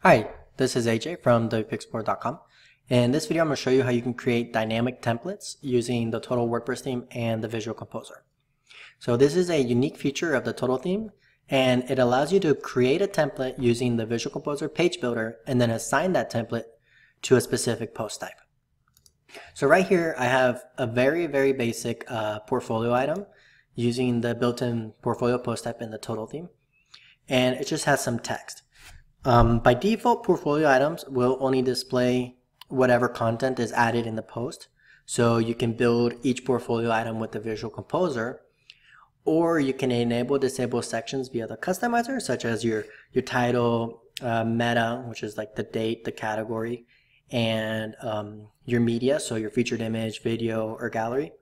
Hi, this is AJ from WPExplorer.com. In this video, I'm going to show you how you can create dynamic templates using the Total WordPress theme and the Visual Composer. So this is a unique feature of the Total theme, and it allows you to create a template using the Visual Composer page builder and then assign that template to a specific post type. So right here, I have a very basic portfolio item using the built-in portfolio post type in the Total theme, and it just has some text. By default, portfolio items will only display whatever content is added in the post. So you can build each portfolio item with the Visual Composer, or you can enable disable sections via the customizer, such as your title, meta, which is like the date, the category, and your media, so your featured image, video, or gallery.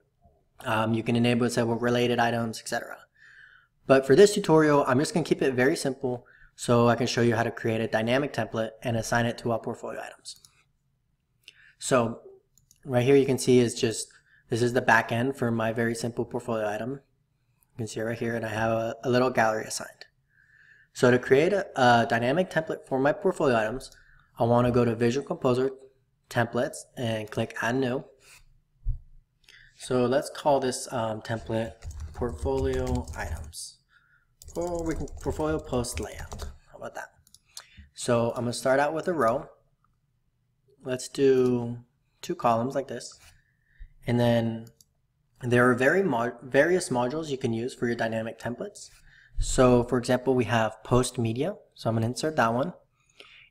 You can enable disable related items, etc. But for this tutorial, I'm just going to keep it very simple, so I can show you how to create a dynamic template and assign it to all portfolio items. So right here you can see this is the back end for my very simple portfolio item. You can see it right here, and I have a little gallery assigned. So to create a dynamic template for my portfolio items, I want to go to Visual Composer, Templates, and click Add New. So let's call this template Portfolio Items. Or we can portfolio post layout. How about that? So I'm going to start out with a row. Let's do 2 columns like this. And then there are various modules you can use for your dynamic templates. So for example, we have post media. So I'm going to insert that one.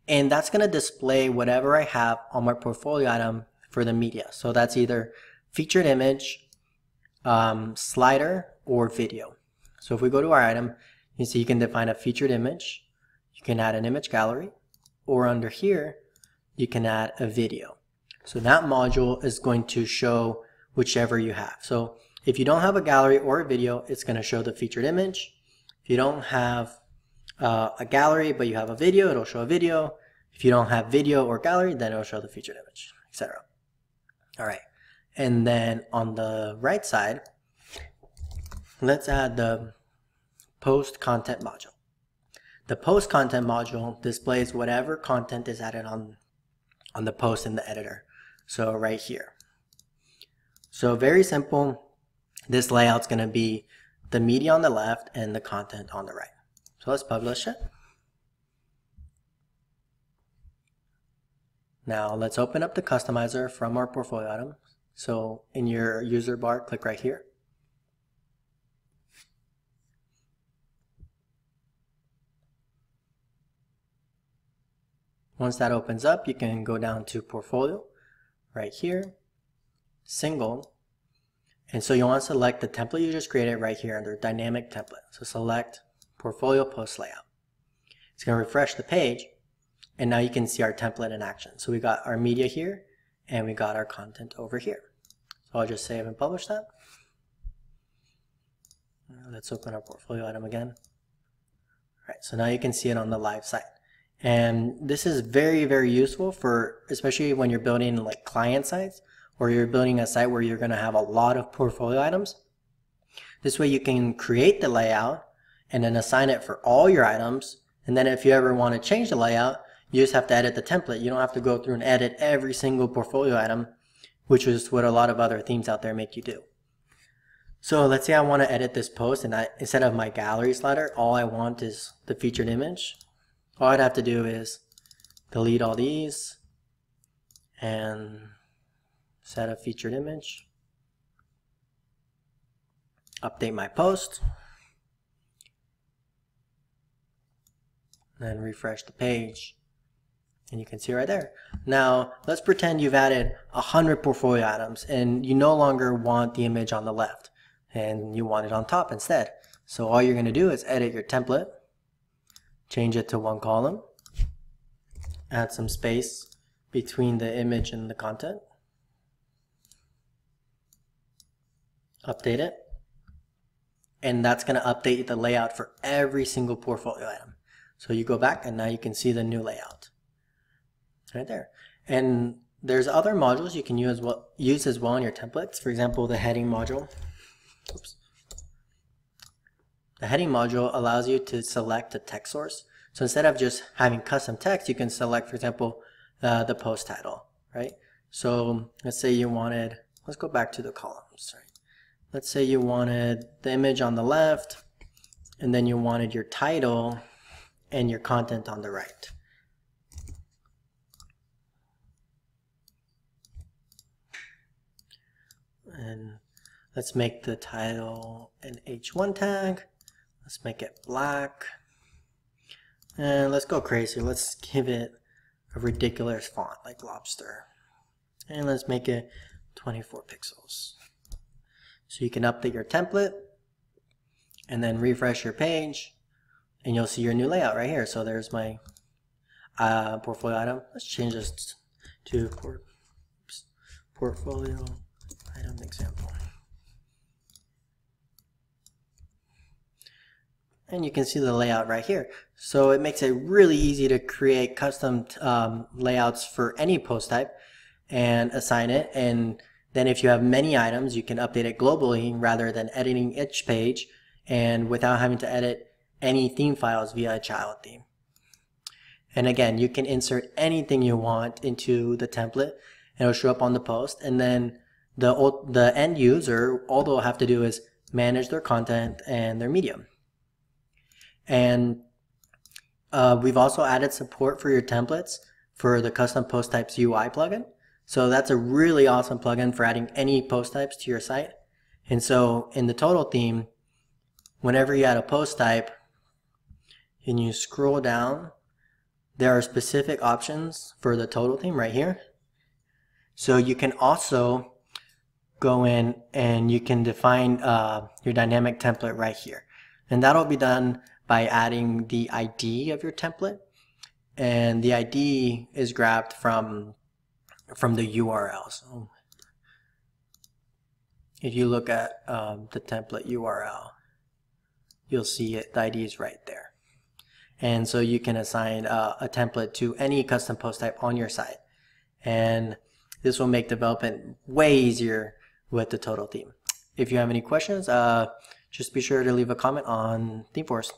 And that's going to display whatever I have on my portfolio item for the media. So that's either featured image, slider, or video. So if we go to our item, you see you can define a featured image, you can add an image gallery, or under here, you can add a video. So that module is going to show whichever you have. So if you don't have a gallery or a video, it's going to show the featured image. If you don't have a gallery, but you have a video, it'll show a video. If you don't have video or gallery, then it'll show the featured image, etc. All right. And then on the right side, let's add the post content module. The post content module displays whatever content is added on the post in the editor. So right here. So very simple. This layout's going to be the media on the left and the content on the right. So let's publish it. Now let's open up the customizer from our portfolio item. So in your user bar, click right here. Once that opens up, you can go down to portfolio right here, single. And so you want to select the template you just created right here under dynamic template. So select portfolio post layout. It's going to refresh the page, and now you can see our template in action. So we got our media here, and we got our content over here. So I'll just save and publish that. Let's open our portfolio item again. All right, so now you can see it on the live site. And this is very useful for, especially when you're building like client sites, or you're building a site where you're going to have a lot of portfolio items. This way you can create the layout and then assign it for all your items. And then if you ever want to change the layout, you just have to edit the template. You don't have to go through and edit every single portfolio item, which is what a lot of other themes out there make you do. So let's say I want to edit this post, and instead of my gallery slider, all I want is the featured image. All I'd have to do is delete all these and set a featured image, update my post, then refresh the page. And you can see right there. Now, let's pretend you've added 100 portfolio items and you no longer want the image on the left and you want it on top instead. So all you're going to do is edit your template, change it to 1 column, add some space between the image and the content, update it, and that's going to update the layout for every single portfolio item. So you go back and now you can see the new layout. Right there. And there's other modules you can use as well in your templates. For example, the heading module. Oops. The heading module allows you to select a text source. So instead of just having custom text, you can select, for example, the post title, right? So let's say you wanted, let's go back to the columns, right? Let's say you wanted the image on the left, and then you wanted your title and your content on the right. And let's make the title an H1 tag. Let's make it black. And let's go crazy. Let's give it a ridiculous font like lobster. And let's make it 24 pixels. So you can update your template and then refresh your page and you'll see your new layout right here. So there's my portfolio item. Let's change this to portfolio item example. And you can see the layout right here. So it makes it really easy to create custom layouts for any post type and assign it. And then if you have many items, you can update it globally rather than editing each page and without having to edit any theme files via a child theme. And again, you can insert anything you want into the template and it'll show up on the post. And then the end user, all they'll have to do is manage their content and their medium. And we've also added support for your templates for the custom post types UI plugin. So that's a really awesome plugin for adding any post types to your site. And so in the Total theme, whenever you add a post type and you scroll down, there are specific options for the Total theme right here. So you can also go in and you can define your dynamic template right here. And that'll be done by adding the ID of your template. And the ID is grabbed from the URL. So if you look at the template URL, you'll see it, the ID is right there. And so you can assign a template to any custom post type on your site. And this will make development way easier with the Total theme. If you have any questions, just be sure to leave a comment on ThemeForest.